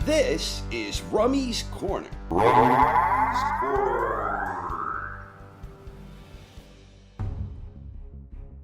This is Rummy's Corner.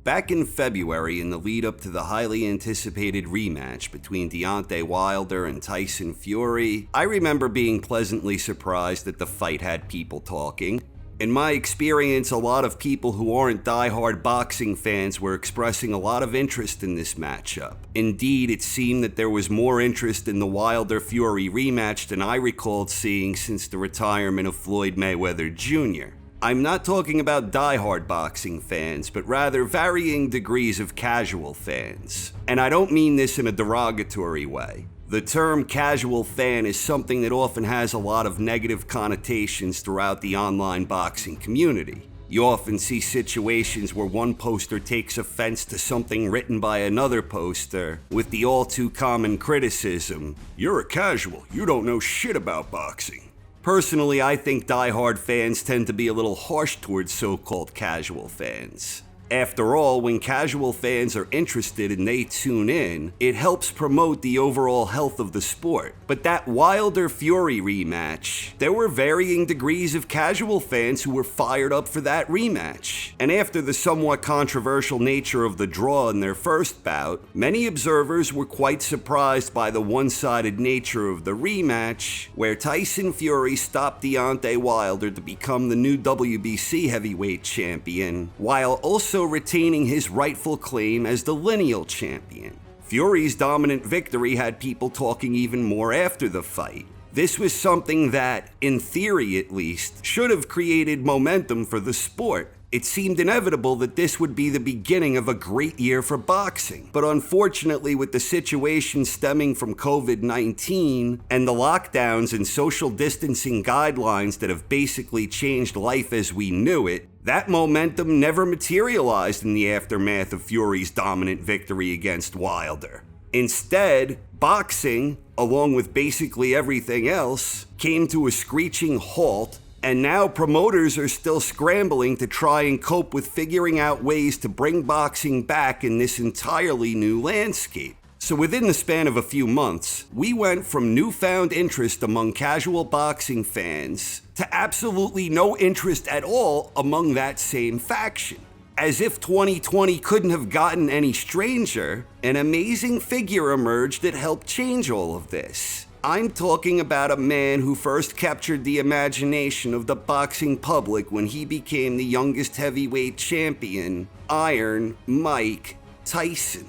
Back in February, in the lead up to the highly anticipated rematch between Deontay Wilder and Tyson Fury, I remember being pleasantly surprised that the fight had people talking. In my experience, a lot of people who aren't diehard boxing fans were expressing a lot of interest in this matchup. Indeed, it seemed that there was more interest in the Wilder-Fury rematch than I recalled seeing since the retirement of Floyd Mayweather Jr. I'm not talking about diehard boxing fans, but rather varying degrees of casual fans. And I don't mean this in a derogatory way. The term casual fan is something that often has a lot of negative connotations throughout the online boxing community. You often see situations where one poster takes offense to something written by another poster, with the all too common criticism, "You're a casual, you don't know shit about boxing." Personally, I think diehard fans tend to be a little harsh towards so-called casual fans. After all, when casual fans are interested and they tune in, it helps promote the overall health of the sport. But that Wilder-Fury rematch, there were varying degrees of casual fans who were fired up for that rematch. And after the somewhat controversial nature of the draw in their first bout, many observers were quite surprised by the one-sided nature of the rematch, where Tyson Fury stopped Deontay Wilder to become the new WBC heavyweight champion, while also retaining his rightful claim as the lineal champion. Fury's dominant victory had people talking even more after the fight. This was something that, in theory at least, should have created momentum for the sport. It seemed inevitable that this would be the beginning of a great year for boxing. But unfortunately, with the situation stemming from COVID-19 and the lockdowns and social distancing guidelines that have basically changed life as we knew it, that momentum never materialized in the aftermath of Fury's dominant victory against Wilder. Instead, boxing, along with basically everything else, came to a screeching halt. And now promoters are still scrambling to try and cope with figuring out ways to bring boxing back in this entirely new landscape. So within the span of a few months, we went from newfound interest among casual boxing fans to absolutely no interest at all among that same faction. As if 2020 couldn't have gotten any stranger, an amazing figure emerged that helped change all of this. I'm talking about a man who first captured the imagination of the boxing public when he became the youngest heavyweight champion, Iron Mike Tyson.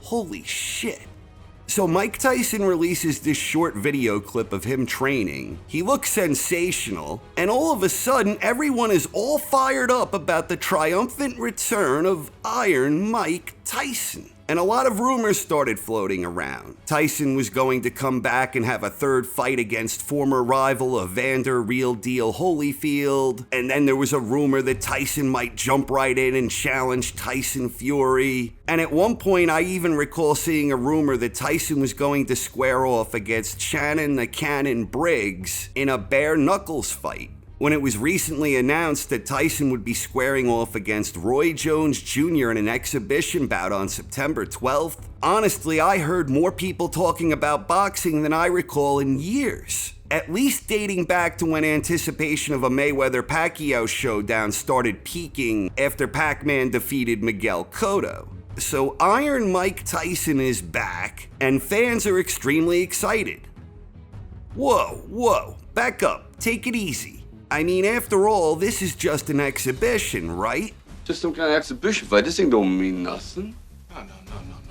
Holy shit. So Mike Tyson releases this short video clip of him training. He looks sensational, and all of a sudden everyone is all fired up about the triumphant return of Iron Mike Tyson. And a lot of rumors started floating around. Tyson was going to come back and have a third fight against former rival Evander Real Deal Holyfield. And then there was a rumor that Tyson might jump right in and challenge Tyson Fury. And at one point, I even recall seeing a rumor that Tyson was going to square off against Shannon the Cannon Briggs in a bare knuckles fight. When it was recently announced that Tyson would be squaring off against Roy Jones Jr. in an exhibition bout on September 12th, honestly, I heard more people talking about boxing than I recall in years. At least dating back to when anticipation of a Mayweather-Pacquiao showdown started peaking after Pac-Man defeated Miguel Cotto. So Iron Mike Tyson is back, and fans are extremely excited. Whoa, back up, take it easy. I mean, after all, this is just an exhibition, right? Just some kind of exhibition fight. This thing don't mean nothing. No,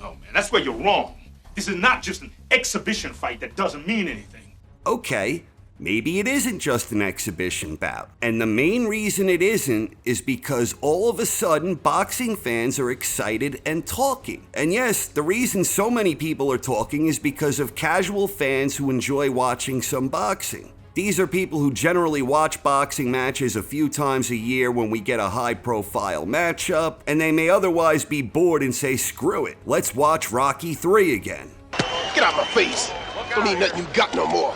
man. That's where you're wrong. This is not just an exhibition fight that doesn't mean anything. Okay, maybe it isn't just an exhibition bout. And the main reason it isn't is because all of a sudden, boxing fans are excited and talking. And yes, the reason so many people are talking is because of casual fans who enjoy watching some boxing. These are people who generally watch boxing matches a few times a year when we get a high-profile matchup, and they may otherwise be bored and say, screw it, let's watch Rocky III again. Get out my face. Don't need nothing you got no more.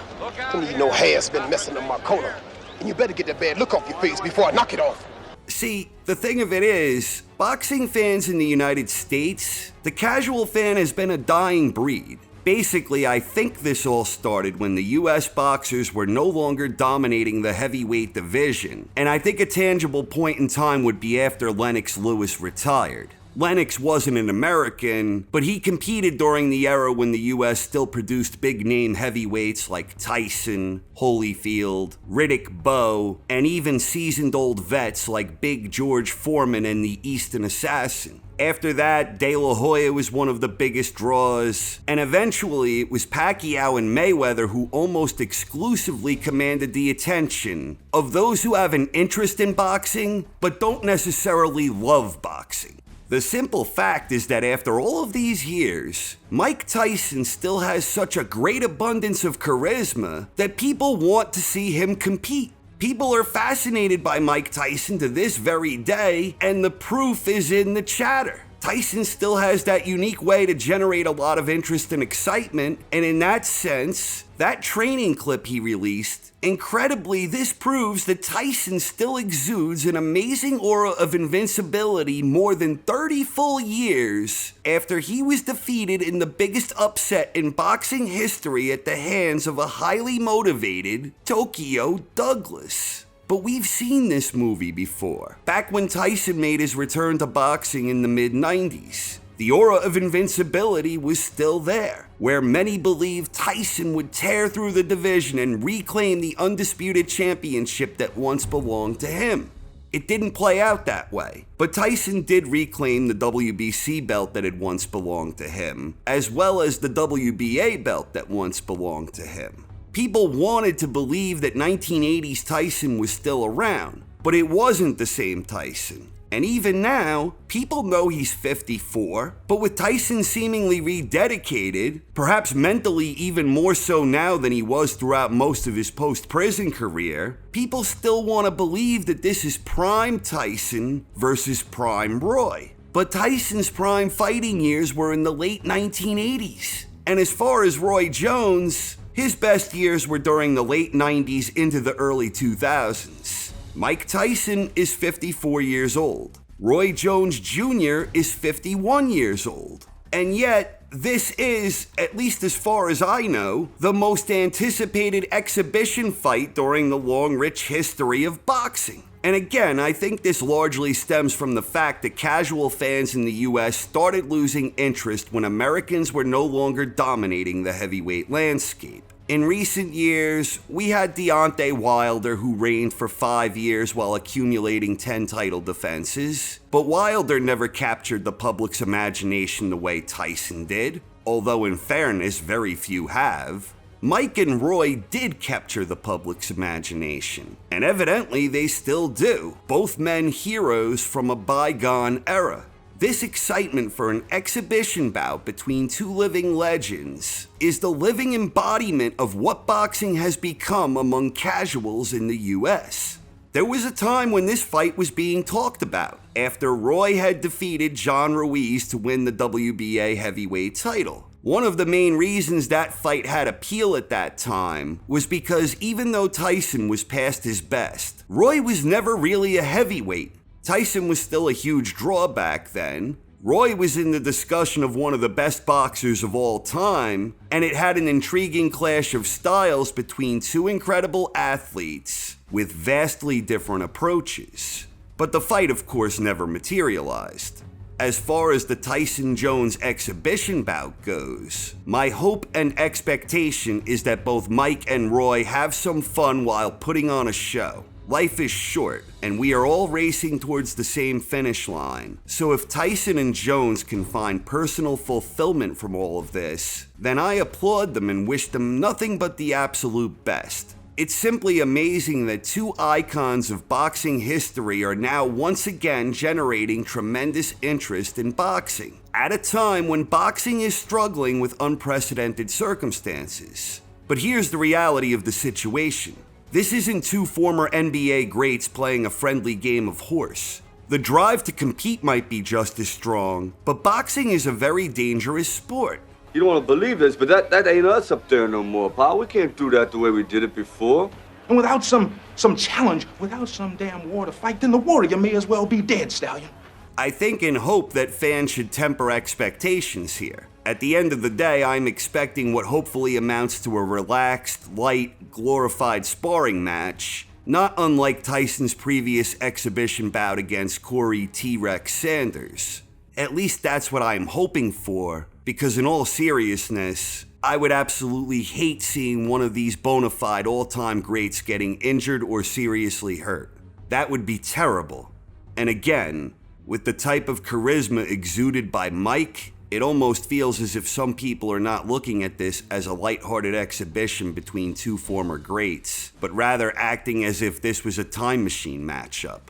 Don't need no hair's been messing up my corner. And you better get that bad look off your face before I knock it off. See, the thing of it is, boxing fans in the United States, the casual fan has been a dying breed. Basically, I think this all started when the US boxers were no longer dominating the heavyweight division, and I think a tangible point in time would be after Lennox Lewis retired. Lennox wasn't an American, but he competed during the era when the US still produced big-name heavyweights like Tyson, Holyfield, Riddick Bowe, and even seasoned old vets like Big George Foreman and the Eastern Assassin. After that, De La Hoya was one of the biggest draws, and eventually it was Pacquiao and Mayweather who almost exclusively commanded the attention of those who have an interest in boxing, but don't necessarily love boxing. The simple fact is that after all of these years, Mike Tyson still has such a great abundance of charisma that people want to see him compete. People are fascinated by Mike Tyson to this very day, and the proof is in the chatter. Tyson still has that unique way to generate a lot of interest and excitement, and in that sense, that training clip he released, incredibly, this proves that Tyson still exudes an amazing aura of invincibility more than 30 full years after he was defeated in the biggest upset in boxing history at the hands of a highly motivated Tokyo Douglas. But we've seen this movie before, back when Tyson made his return to boxing in the mid-90s. The aura of invincibility was still there, where many believed Tyson would tear through the division and reclaim the undisputed championship that once belonged to him. It didn't play out that way, but Tyson did reclaim the WBC belt that had once belonged to him, as well as the WBA belt that once belonged to him. People wanted to believe that 1980s Tyson was still around, but it wasn't the same Tyson. And even now, people know he's 54, but with Tyson seemingly rededicated, perhaps mentally even more so now than he was throughout most of his post-prison career, people still want to believe that this is prime Tyson versus prime Roy. But Tyson's prime fighting years were in the late 1980s. And as far as Roy Jones, his best years were during the late 90s into the early 2000s. Mike Tyson is 54 years old. Roy Jones Jr. is 51 years old. And yet, this is, at least as far as I know, the most anticipated exhibition fight during the long, rich history of boxing. And again, I think this largely stems from the fact that casual fans in the US started losing interest when Americans were no longer dominating the heavyweight landscape. In recent years, we had Deontay Wilder, who reigned for 5 years while accumulating 10 title defenses, but Wilder never captured the public's imagination the way Tyson did, although in fairness, very few have. Mike and Roy did capture the public's imagination, and evidently they still do, both men heroes from a bygone era. This excitement for an exhibition bout between two living legends is the living embodiment of what boxing has become among casuals in the US. There was a time when this fight was being talked about, after Roy had defeated John Ruiz to win the WBA heavyweight title. One of the main reasons that fight had appeal at that time was because even though Tyson was past his best, Roy was never really a heavyweight. Tyson was still a huge draw back then. Roy was in the discussion of one of the best boxers of all time, and it had an intriguing clash of styles between two incredible athletes with vastly different approaches. But the fight, of course, never materialized. As far as the Tyson-Jones exhibition bout goes, my hope and expectation is that both Mike and Roy have some fun while putting on a show. Life is short, and we are all racing towards the same finish line. So if Tyson and Jones can find personal fulfillment from all of this, then I applaud them and wish them nothing but the absolute best. It's simply amazing that two icons of boxing history are now once again generating tremendous interest in boxing, at a time when boxing is struggling with unprecedented circumstances. But here's the reality of the situation. This isn't two former NBA greats playing a friendly game of horse. The drive to compete might be just as strong, but boxing is a very dangerous sport. You don't want to believe this, but that ain't us up there no more, pal. We can't do that the way we did it before. And without some challenge, without some damn war to fight, then the warrior may as well be dead, Stallion. I think and hope that fans should temper expectations here. At the end of the day, I'm expecting what hopefully amounts to a relaxed, light, glorified sparring match, not unlike Tyson's previous exhibition bout against Corey T-Rex Sanders. At least that's what I'm hoping for, because in all seriousness, I would absolutely hate seeing one of these bona fide all-time greats getting injured or seriously hurt. That would be terrible. And again, with the type of charisma exuded by Mike, it almost feels as if some people are not looking at this as a lighthearted exhibition between two former greats, but rather acting as if this was a time machine matchup.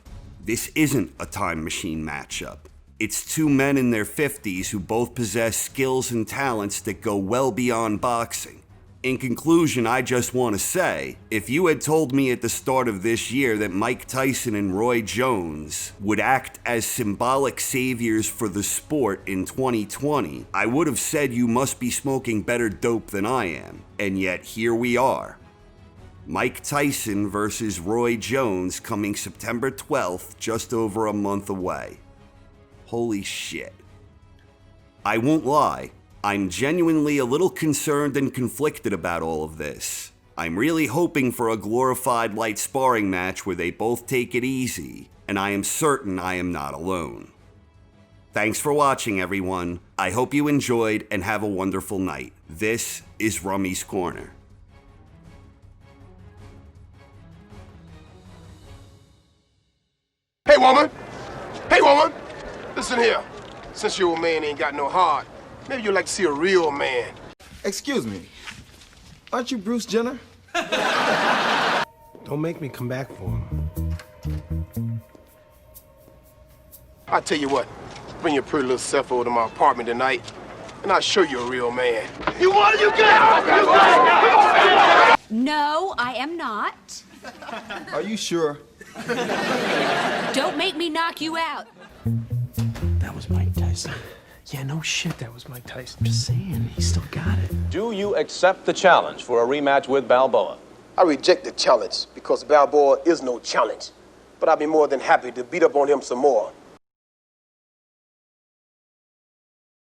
This isn't a time machine matchup. It's two men in their 50s who both possess skills and talents that go well beyond boxing. In conclusion, I just want to say, if you had told me at the start of this year that Mike Tyson and Roy Jones would act as symbolic saviors for the sport in 2020, I would have said you must be smoking better dope than I am. And yet here we are. Mike Tyson versus Roy Jones coming September 12th, just over a month away. Holy shit. I won't lie. I'm genuinely a little concerned and conflicted about all of this. I'm really hoping for a glorified light sparring match where they both take it easy, and I am certain I am not alone. Thanks for watching, everyone. I hope you enjoyed and have a wonderful night. This is Rummy's Corner. Hey, woman! Hey, woman! Listen here. Since your old man ain't got no heart, maybe you'd like to see a real man. Excuse me. Aren't you Bruce Jenner? Don't make me come back for him. I tell you what, bring your pretty little self over to my apartment tonight, and I'll show you a real man. You want it? You get it! No, I am not. Are you sure? Don't make me knock you out. That was Mike Tyson. Yeah, no shit, that was Mike Tyson. Just saying, he still got it. Do you accept the challenge for a rematch with Balboa? I reject the challenge because Balboa is no challenge. But I'd be more than happy to beat up on him some more